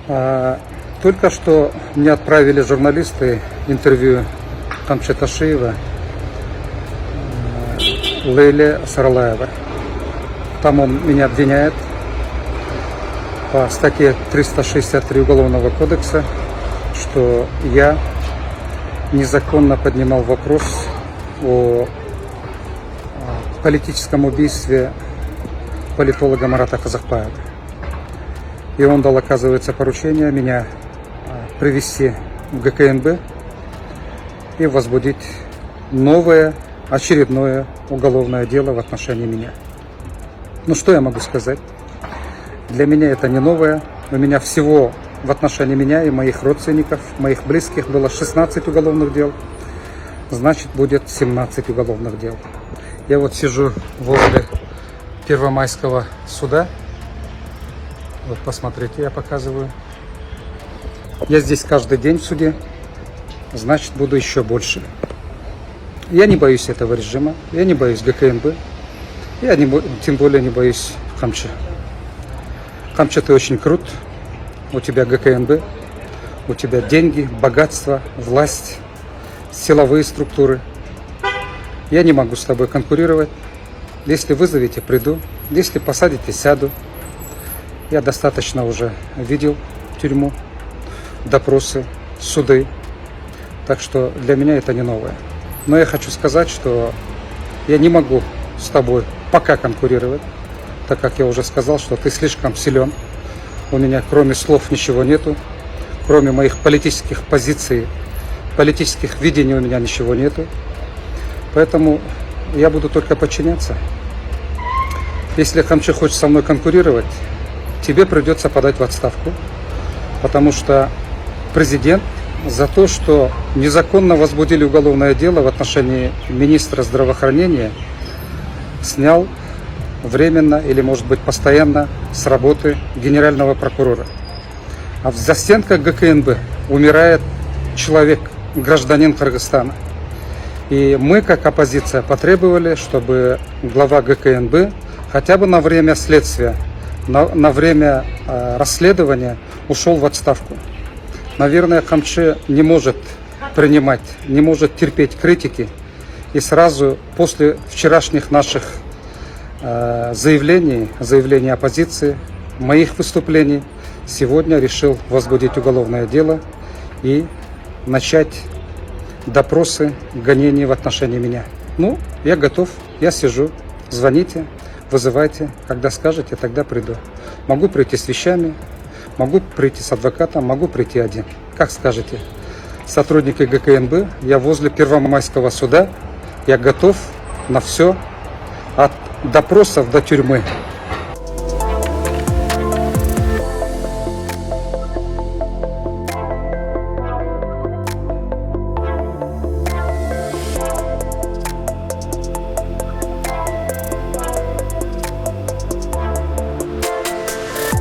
Только что мне отправили журналисты интервью Камче Ташиева, Лейле Сарлаевой. Там он меня обвиняет по статье 363 Уголовного кодекса, что я незаконно поднимал вопрос о политическом убийстве политолога Марата Казахбаева. И он дал, оказывается, поручение меня привести в ГКНБ и возбудить новое, очередное уголовное дело в отношении меня. Ну что я могу сказать? Для меня это не новое. У меня всего в отношении меня и моих родственников, моих близких было 16 уголовных дел. Значит, будет 17 уголовных дел. Я вот сижу возле Первомайского суда. Вот посмотрите, я показываю. Я здесь каждый день в суде. Значит, буду еще больше. Я не боюсь этого режима. Я не боюсь ГКНБ. Я тем более не боюсь Камче. Камче, ты очень крут. У тебя ГКНБ. У тебя деньги, богатство, власть, силовые структуры. Я не могу с тобой конкурировать. Если вызовете, приду. Если посадите, сяду. Я достаточно уже видел тюрьму, допросы, суды. Так что для меня это не новое. Но я хочу сказать, что я не могу с тобой пока конкурировать, так как я уже сказал, что ты слишком силен. У меня кроме слов ничего нету. Кроме моих политических позиций, политических видений у меня ничего нету. Поэтому я буду только подчиняться. Если Камче хочет со мной конкурировать, тебе придется подать в отставку, потому что президент за то, что незаконно возбудили уголовное дело в отношении министра здравоохранения, снял временно или, может быть, постоянно с работы генерального прокурора. А в застенках ГКНБ умирает человек, гражданин Кыргызстана. И мы, как оппозиция, потребовали, чтобы глава ГКНБ хотя бы на время следствия, на время расследования ушел в отставку. Наверное, Камче не может принимать, не может терпеть критики. И сразу после вчерашних наших заявлений оппозиции, моих выступлений, сегодня решил возбудить уголовное дело и начать допросы, гонения в отношении меня. Ну, я готов, я сижу, звоните, вызывайте, когда скажете, тогда приду. Могу прийти с вещами, могу прийти с адвокатом, могу прийти один. Как скажете. Сотрудники ГКНБ, я возле Первомайского суда, я готов на все, от допросов до тюрьмы.